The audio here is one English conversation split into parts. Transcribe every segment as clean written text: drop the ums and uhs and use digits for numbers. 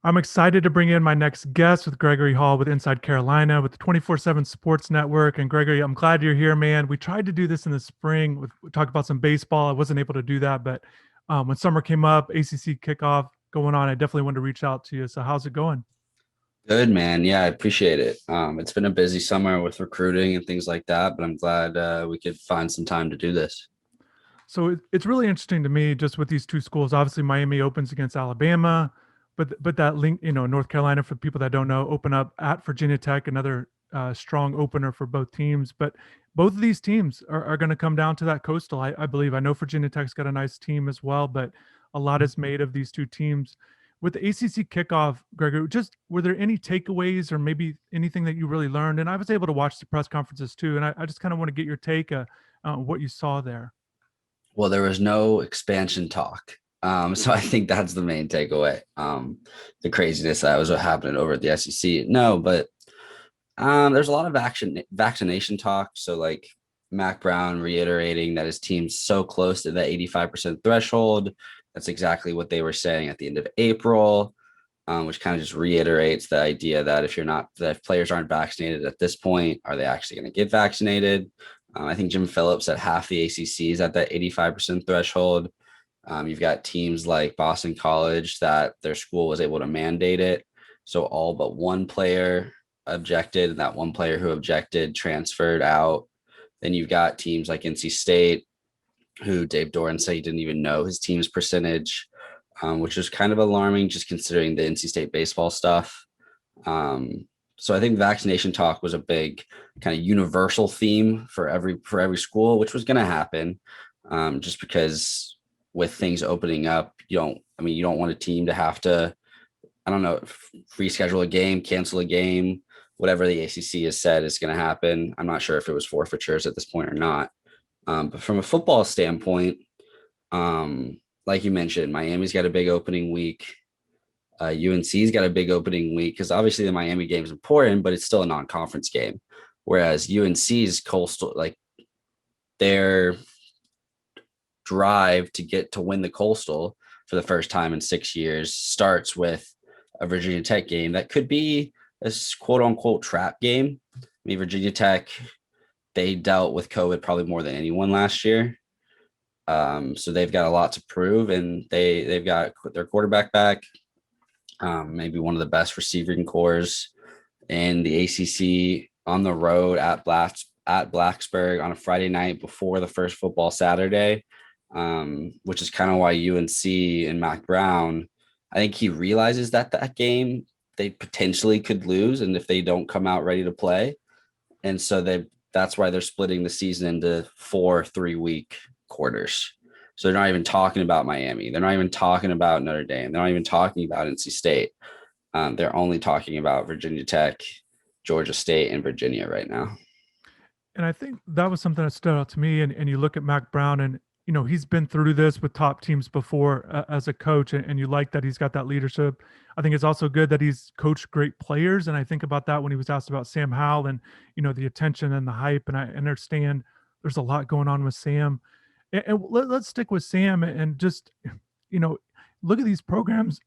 I'm excited to bring in my next guest with Gregory Hall with Inside Carolina with the 24/7 Sports Network. And Gregory, I'm glad you're here, man. We tried to do this in the spring with talk about some baseball. I wasn't able to do that, but when summer came up, ACC kickoff going on, I definitely wanted to reach out to you. So how's it going? Good, man. Yeah, I appreciate it. It's been a busy summer with recruiting and things like that, but I'm glad we could find some time to do this. So it's really interesting to me just with these two schools. Obviously, Miami opens against Alabama, but that link, North Carolina, for people that don't know, open up at Virginia Tech, another strong opener for both teams. But both of these teams are going to come down to that coastal. I believe. I know Virginia Tech's got a nice team as well, but a lot is made of these two teams. With the ACC kickoff, Gregory, just were there any takeaways or maybe anything that you really learned? And I was able to watch the press conferences too, and I just kind of want to get your take what you saw there. Well, there was no expansion talk. So I think that's the main takeaway. The craziness that was happening over at the SEC. No, but there's a lot of vaccination talk. So like Mac Brown reiterating that his team's so close to that 85% threshold. That's exactly what they were saying at the end of April. Which kind of just reiterates the idea that if players aren't vaccinated at this point, are they actually going to get vaccinated? I think Jim Phillips said half the ACC is at that 85% threshold. You've got teams like Boston College that their school was able to mandate it. So all but one player objected, and that one player who objected transferred out. Then you've got teams like NC State, who Dave Doran said he didn't even know his team's percentage, which was kind of alarming just considering the NC State baseball stuff. So I think vaccination talk was a big kind of universal theme for every school, which was going to happen, just because with things opening up, you don't want a team to have to, I don't know, reschedule a game, cancel a game, whatever the ACC has said is going to happen. I'm not sure if it was forfeitures at this point or not. But from a football standpoint, like you mentioned, Miami's got a big opening week. UNC's got a big opening week because obviously the Miami game is important, but it's still a non-conference game. Whereas UNC's coastal, like their drive to get to win the coastal for the first time in 6 years starts with a Virginia Tech game that could be a quote unquote trap game. I mean, Virginia Tech, they dealt with COVID probably more than anyone last year. So they've got a lot to prove, and they've got their quarterback back, maybe one of the best receiving cores in the ACC on the road at Blacksburg on a Friday night before the first football Saturday, which is kind of why UNC and Mac Brown, I think he realizes that game they potentially could lose, and if they don't come out ready to play, and so that's why they're splitting the season into 4 3-week quarters. So they're not even talking about Miami. They're not even talking about Notre Dame. They're not even talking about NC State. They're only talking about Virginia Tech, Georgia State, and Virginia right now. And I think that was something that stood out to me. And you look at Mac Brown, and he's been through this with top teams before as a coach, and you like that he's got that leadership. I think it's also good that he's coached great players, and I think about that when he was asked about Sam Howell and the attention and the hype. And I understand there's a lot going on with Sam, and let's stick with Sam and just you know look at these programs.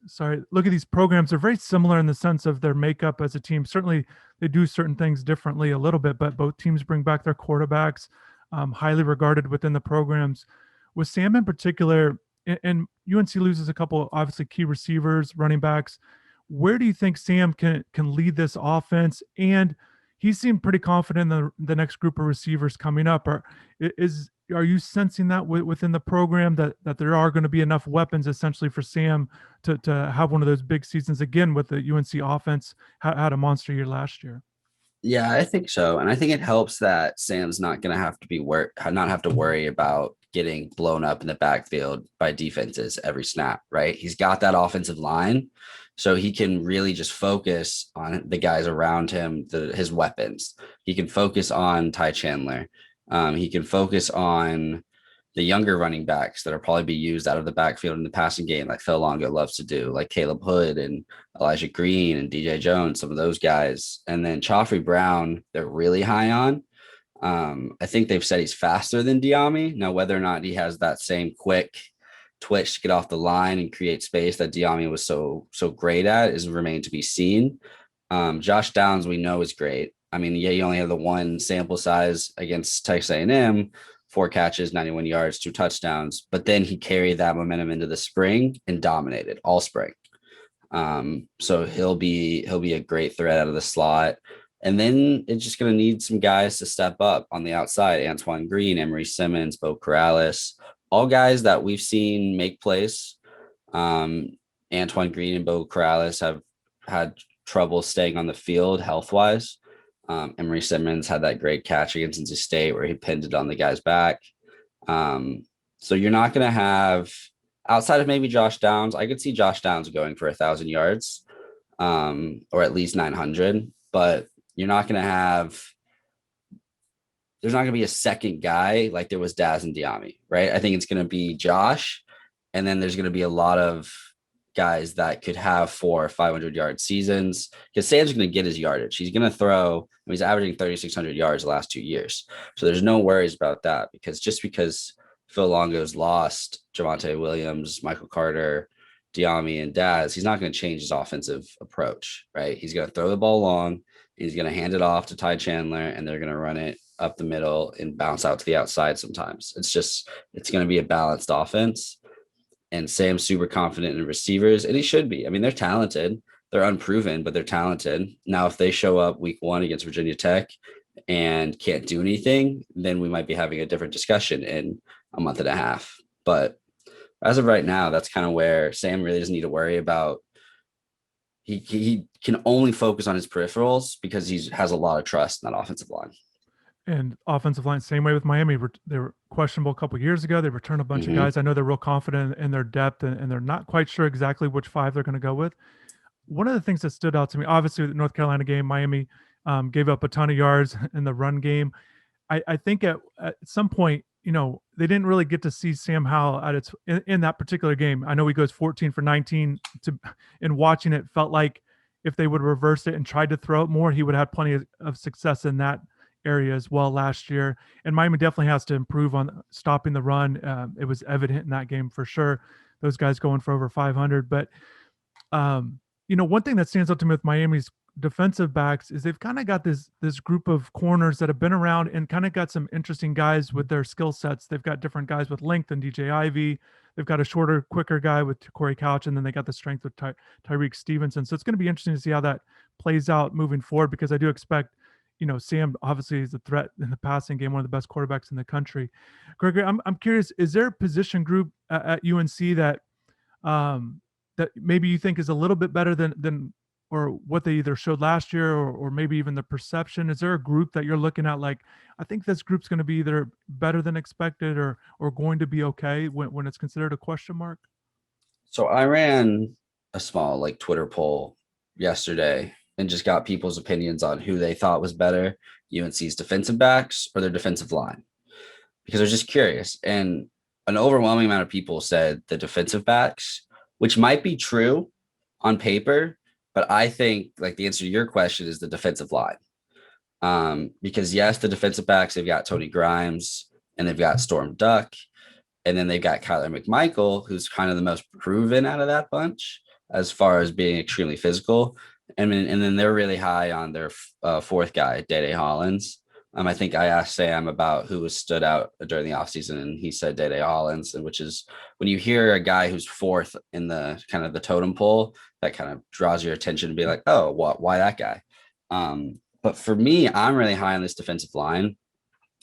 Sorry, look at these programs. They're very similar in the sense of their makeup as a team. Certainly they do certain things differently a little bit, but both teams bring back their quarterbacks, highly regarded within the programs. With Sam in particular, and UNC loses a couple obviously key receivers, running backs. Where do you think Sam can lead this offense? And he seemed pretty confident in the next group of receivers coming up. Are you sensing that within the program that there are going to be enough weapons essentially for Sam to have one of those big seasons again with the UNC offense had a monster year last year? Yeah, I think so, and I think it helps that Sam's not going to have to not have to worry about getting blown up in the backfield by defenses every snap. Right? He's got that offensive line, so he can really just focus on the guys around him, his weapons. He can focus on Ty Chandler. He can focus on the younger running backs that will probably be used out of the backfield in the passing game, like Phil Longo loves to do, like Caleb Hood and Elijah Green and DJ Jones, some of those guys. And then Joffrey Brown, they're really high on. I think they've said he's faster than Diami. Now, whether or not he has that same quick twitch to get off the line and create space that Diami was so great at is remained to be seen. Josh Downs, we know, is great. I mean, yeah, you only have the one sample size against Texas A&M, 4 catches, 91 yards, 2 touchdowns, but then he carried that momentum into the spring and dominated all spring. So he'll be a great threat out of the slot. And then it's just going to need some guys to step up on the outside. Antoine Green, Emery Simmons, Bo Corrales, all guys that we've seen make plays. Antoine Green and Bo Corrales have had trouble staying on the field health-wise. Emery Simmons had that great catch against NC State where he pinned it on the guy's back. So you're not going to have, outside of maybe Josh Downs, I could see Josh Downs going for 1,000 yards, or at least 900, but you're not going to have, there's not going to be a second guy like there was Daz and Diami, right? I think it's going to be Josh, and then there's going to be a lot of guys that could have 400 or 500-yard seasons, because Sam's going to get his yardage. He's going to throw, he's averaging 3,600 yards the last 2 years. So there's no worries about that, because just because Phil Longo's lost Javonte Williams, Michael Carter, Diami, and Daz, he's not going to change his offensive approach, right? He's going to throw the ball long. He's going to hand it off to Ty Chandler, and they're going to run it up the middle and bounce out to the outside sometimes. It's going to be a balanced offense. And Sam's super confident in receivers, and he should be. I mean, they're talented. They're unproven, but they're talented. Now, if they show up week 1 against Virginia Tech and can't do anything, then we might be having a different discussion in a month and a half. But as of right now, that's kind of where Sam really doesn't need to worry about. He can only focus on his peripherals because he has a lot of trust in that offensive line. And offensive line, same way with Miami. They were questionable a couple of years ago. They returned a bunch of guys. I know they're real confident in their depth, and they're not quite sure exactly which 5 they're going to go with. One of the things that stood out to me, obviously, the North Carolina game, Miami gave up a ton of yards in the run game. I think at some point, they didn't really get to see Sam Howell in that particular game. I know he goes 14 for 19 and watching it felt like if they would reverse it and tried to throw it more, he would have plenty of success in that area as well last year. And Miami definitely has to improve on stopping the run. It was evident in that game for sure. Those guys going for over 500. But, one thing that stands out to me with Miami's defensive backs is they've kind of got this group of corners that have been around and kind of got some interesting guys with their skill sets. They've got different guys with length and DJ Ivy. They've got a shorter, quicker guy with Corey Couch, and then they got the strength with Tyreek Stevenson. So it's going to be interesting to see how that plays out moving forward, because I do expect, Sam obviously is a threat in the passing game, one of the best quarterbacks in the country. Gregory, I'm curious, is there a position group at UNC that that maybe you think is a little bit better than or what they either showed last year, or maybe even the perception? Is there a group that you're looking at like, I think this group's going to be either better than expected or going to be okay when it's considered a question mark? So I ran a small Twitter poll yesterday and just got people's opinions on who they thought was better, UNC's defensive backs or their defensive line, because I was just curious. And an overwhelming amount of people said the defensive backs, which might be true on paper, but I think the answer to your question is the defensive line. Because yes, the defensive backs, they've got Tony Grimes and they've got Storm Duck, and then they've got Kyler McMichael, who's kind of the most proven out of that bunch as far as being extremely physical. And then they're really high on their 4th guy, Dede Hollins. I think I asked Sam about who was stood out during the offseason, and he said Dede Hollins, and which is when you hear a guy who's 4th in the kind of the totem pole, that kind of draws your attention to be like, oh, why that guy? But for me, I'm really high on this defensive line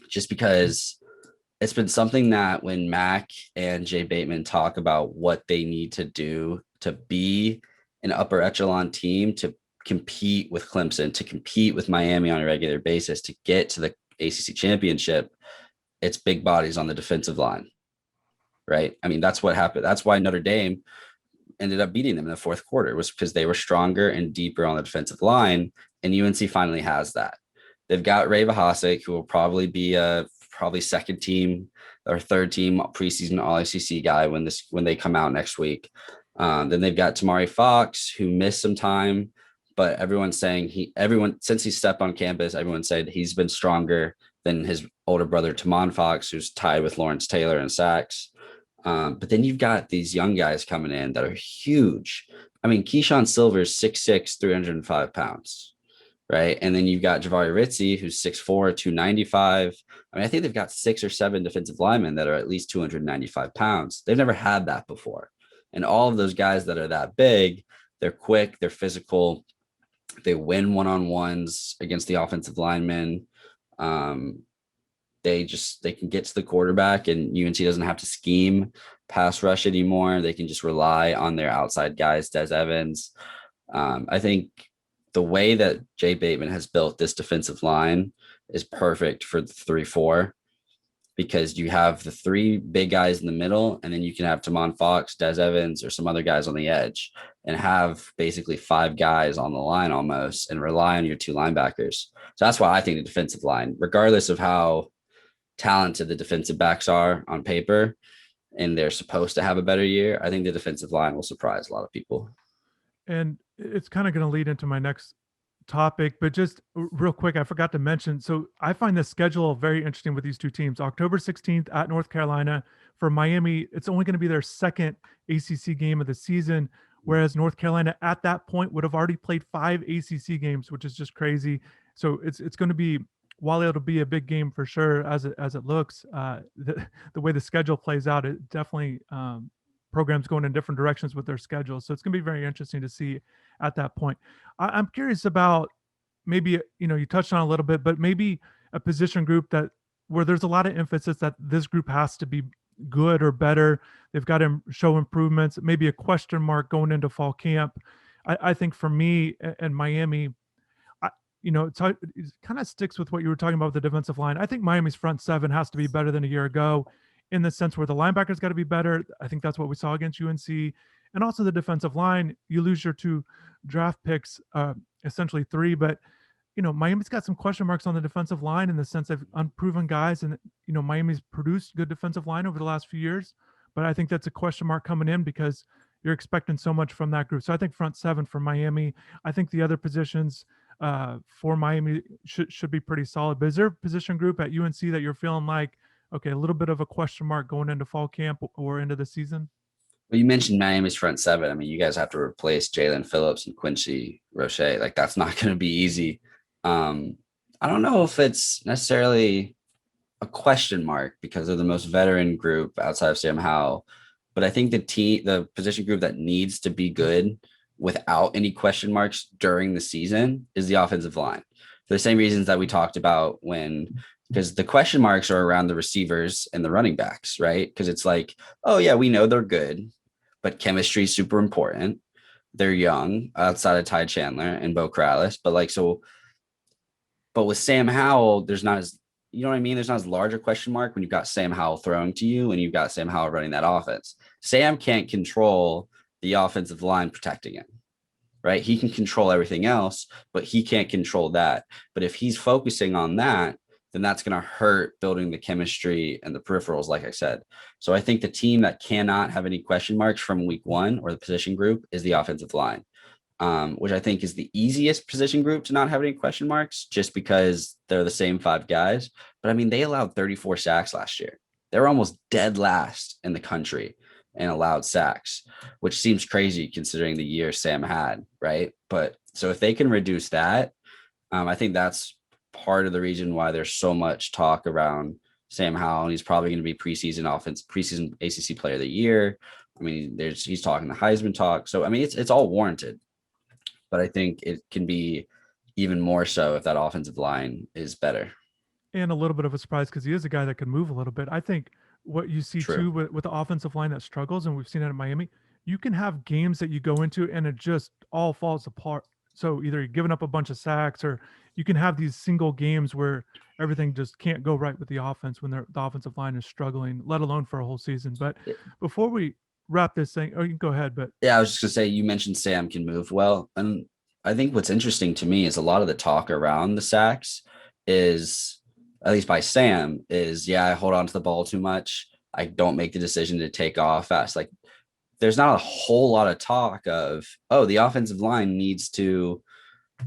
just because it's been something that when Mac and Jay Bateman talk about what they need to do to be an upper echelon team, to compete with Clemson, to compete with Miami on a regular basis, to get to the ACC championship, it's big bodies on the defensive line, right? I mean, that's what happened. That's why Notre Dame ended up beating them in the 4th quarter, was because they were stronger and deeper on the defensive line, and UNC finally has that. They've got Ray Vahasek, who will probably be a second team or third team preseason All-ACC guy when they come out next week. Then they've got Tamari Fox, who missed some time, but everyone's saying since he stepped on campus, everyone said he's been stronger than his older brother, Tamon Fox, who's tied with Lawrence Taylor in sacks. But then you've got these young guys coming in that are huge. I mean, Keyshawn Silver's 6'6", 305 pounds, right? And then you've got Javari Ritzy, who's 6'4", 295. I mean, I think they've got 6 or 7 defensive linemen that are at least 295 pounds. They've never had that before. And all of those guys that are that big, they're quick, they're physical, they win one-on-ones against the offensive linemen. Um, they can get to the quarterback, and UNC doesn't have to scheme pass rush anymore. They can just rely on their outside guys, Des Evans. I think the way that Jay Bateman has built this defensive line is perfect for the 3-4, because you have the 3 big guys in the middle, and then you can have Tamon Fox, Des Evans, or some other guys on the edge, and have basically 5 guys on the line almost, and rely on your 2 linebackers. So that's why I think the defensive line, regardless of how talented the defensive backs are on paper, and they're supposed to have a better year, I think the defensive line will surprise a lot of people. And it's kind of going to lead into my next topic, but just real quick, I forgot to mention. So I find the schedule very interesting with these two teams. October 16th at North Carolina. For Miami, it's only going to be their second ACC game of the season, whereas North Carolina at that point would have already played 5 ACC games, which is just crazy. So it's going to be, while it'll be a big game for sure as it looks, the way the schedule plays out, it definitely programs going in different directions with their schedules. So it's going to be very interesting to see at that point. I'm curious about maybe, you touched on a little bit, but maybe a position group that where there's a lot of emphasis that this group has to be good or better. They've got to show improvements, maybe a question mark going into fall camp. I think for me and Miami, it kind of sticks with what you were talking about with the defensive line. I think Miami's front 7 has to be better than a year ago, in the sense where the linebackers got to be better. I think that's what we saw against UNC. And also the defensive line, you lose your 2 draft picks, essentially 3, but Miami's got some question marks on the defensive line in the sense of unproven guys. And, Miami's produced good defensive line over the last few years, but I think that's a question mark coming in because you're expecting so much from that group. So I think front 7 for Miami. I think the other positions for Miami should be pretty solid. But is there a position group at UNC that you're feeling like, okay, a little bit of a question mark going into fall camp or into the season? Well, you mentioned Miami's front 7. I mean, you guys have to replace Jalen Phillips and Quincy Roche. Like, that's not going to be easy. Um, I don't know if it's necessarily a question mark because they're the most veteran group outside of Sam Howell. But I think the position group that needs to be good without any question marks during the season is the offensive line. For the same reasons that we talked about because the question marks are around the receivers and the running backs, right? Because it's like, oh yeah, we know they're good, but chemistry is super important. They're young outside of Ty Chandler and Bo Krallis, but with Sam Howell, there's not as, you know what I mean? There's not as large a question mark when you've got Sam Howell throwing to you and you've got Sam Howell running that offense. Sam can't control the offensive line protecting him, right? He can control everything else, but he can't control that. But if he's focusing on that, then that's going to hurt building the chemistry and the peripherals, like I said. So I think the team that cannot have any question marks from week 1 or the position group is the offensive line, which I think is the easiest position group to not have any question marks just because they're the same 5 guys. But I mean, they allowed 34 sacks last year. They were almost dead last in the country in allowed sacks, which seems crazy considering the year Sam had, right? But so if they can reduce that, I think that's part of the reason why there's so much talk around Sam Howell, and he's probably going to be preseason ACC player of the year. I mean, he's talking the Heisman talk. So I mean, it's all warranted, but I think it can be even more so if that offensive line is better. And a little bit of a surprise because he is a guy that can move a little bit. I think what you see True. too with the offensive line that struggles, and we've seen it in Miami, you can have games that you go into and it just all falls apart. So either you're giving up a bunch of sacks or you can have these single games where everything just can't go right with the offense when the offensive line is struggling, let alone for a whole season. But before we wrap this thing, you can go ahead. But Yeah, I was just gonna say, you mentioned Sam can move well, and I think what's interesting to me is a lot of the talk around the sacks is, at least by Sam, is yeah, I hold on to the ball too much. I don't make the decision to take off fast. Like, there's not a whole lot of talk of, oh, the offensive line needs to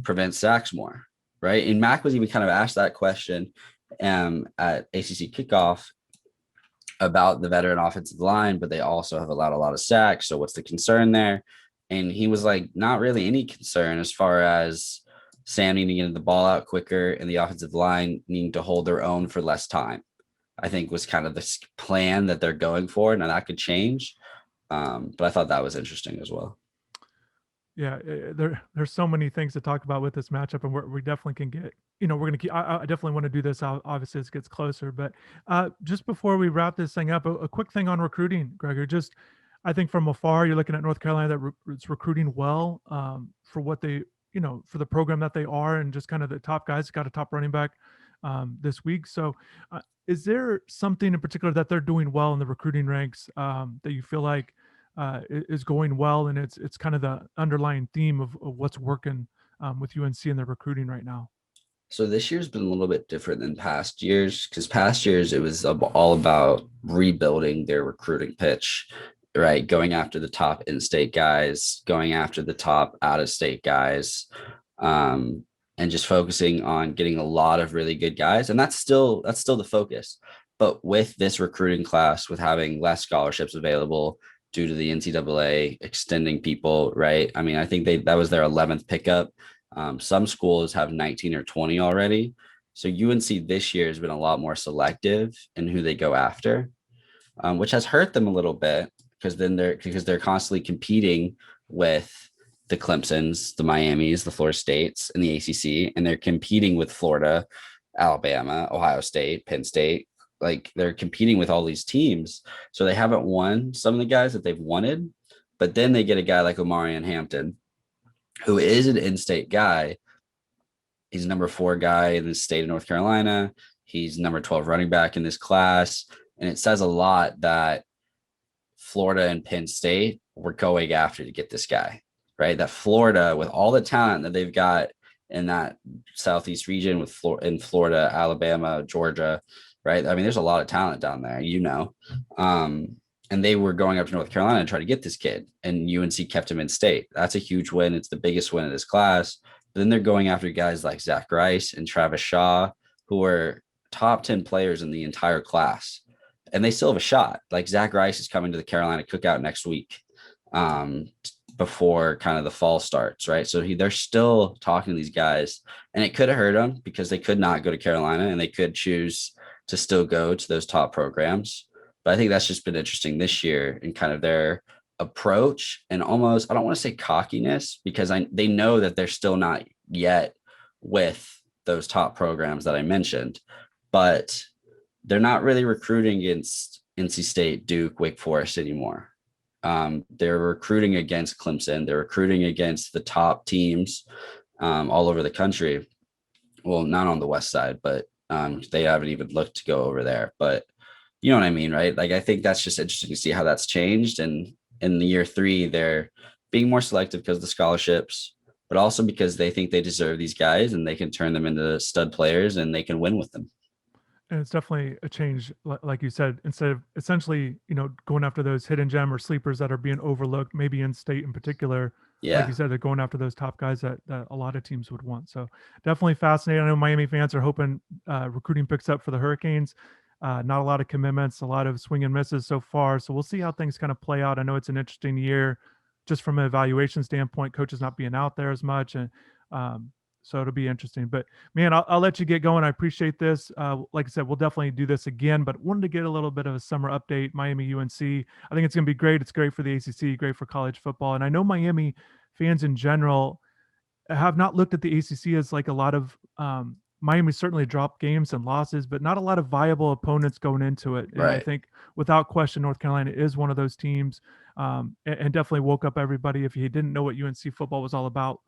prevent sacks more, right? And Mac was even kind of asked that question at ACC kickoff, about the veteran offensive line, but they also have allowed a lot of sacks. So what's the concern there? And he was like, not really any concern as far as Sam needing to get the ball out quicker and the offensive line needing to hold their own for less time. I think was kind of the plan that they're going for. Now that could change, but I thought that was interesting as well. Yeah, there's so many things to talk about with this matchup, and we definitely can get. We're gonna keep. I definitely want to do this. Obviously, as it gets closer, but just before we wrap this thing up, a quick thing on recruiting, Gregory. Just, I think from afar, you're looking at North Carolina that it's recruiting well for what they, for the program that they are, and just kind of the top guys. Got a top running back this week. So, is there something in particular that they're doing well in the recruiting ranks that you feel like is going well, and it's kind of the underlying theme of what's working with UNC and their recruiting right now? So this year's been a little bit different than past years because past years it was all about rebuilding their recruiting pitch, right? Going after the top in-state guys, going after the top out-of-state guys, um, and just focusing on getting a lot of really good guys. And that's still the focus. But with this recruiting class, with having less scholarships available due to the NCAA extending people, right? I mean, I think that was their 11th pickup. Some schools have 19 or 20 already. So UNC this year has been a lot more selective in who they go after, which has hurt them a little bit because they're constantly competing with the Clemsons, the Miamis, the Florida States, and the ACC, and they're competing with Florida, Alabama, Ohio State, Penn State. Like they're competing with all these teams, so they haven't won some of the guys that they've wanted. But then they get a guy like Omarion Hampton, who is an in-state guy. He's number 4 guy in the state of North Carolina. He's number 12 running back in this class. And it says a lot that Florida and Penn State were going after to get this guy, right? That Florida, with all the talent that they've got in that Southeast region in Florida, Alabama, Georgia, right? I mean, there's a lot of talent down there, and they were going up to North Carolina to try to get this kid, and UNC kept him in state. That's a huge win. It's the biggest win of this class. But then they're going after guys like Zach Rice and Travis Shaw, who are top 10 players in the entire class. And they still have a shot. Like Zach Rice is coming to the Carolina Cookout next week, um, before kind of the fall starts, right? So they're still talking to these guys, and it could have hurt them because they could not go to Carolina and they could choose to still go to those top programs. But I think that's just been interesting this year in kind of their approach and almost, I don't want to say cockiness, because they know that they're still not yet with those top programs that I mentioned, but they're not really recruiting against NC State, Duke, Wake Forest anymore. They're recruiting against Clemson. They're recruiting against the top teams all over the country. Well, not on the west side, but they haven't even looked to go over there. But you know what I mean, right? Like I think that's just interesting to see how that's changed. And in the year 3, they're being more selective because of the scholarships, but also because they think they deserve these guys and they can turn them into stud players and they can win with them. And it's definitely a change, like you said, instead of essentially, going after those hidden gem or sleepers that are being overlooked, maybe in state in particular. Like you Yeah. said, they're going after those top guys that a lot of teams would want. So definitely fascinating. I know Miami fans are hoping recruiting picks up for the Hurricanes. Not a lot of commitments, a lot of swing and misses so far. So we'll see how things kind of play out. I know it's an interesting year just from an evaluation standpoint, coaches not being out there as much. And so it'll be interesting. But man, I'll let you get going. I appreciate this. Like I said, we'll definitely do this again, but wanted to get a little bit of a summer update. Miami UNC. I think it's going to be great. It's great for the ACC, great for college football. And I know Miami fans in general have not looked at the ACC as like a lot of Miami certainly dropped games and losses, but not a lot of viable opponents going into it. And I Right. think without question, North Carolina is one of those teams, and definitely woke up everybody. If you didn't know what UNC football was all about,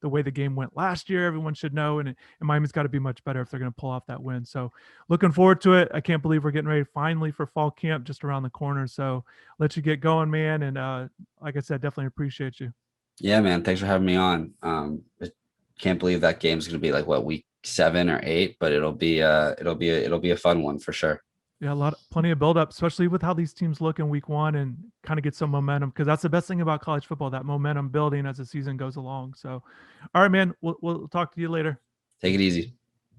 the way the game went last year, everyone should know. And Miami's got to be much better if they're going to pull off that win. So looking forward to it. I can't believe we're getting ready finally for fall camp just around the corner. So let you get going, man. And like I said, definitely appreciate you. Yeah, man. Thanks for having me on. I can't believe that game's going to be like what, week 7 or 8, but it'll be a fun one for sure. Yeah, plenty of build up, especially with how these teams look in week 1, and kind of get some momentum, because that's the best thing about college football, that momentum building as the season goes along. So, all right, man, we'll talk to you later. Take it easy.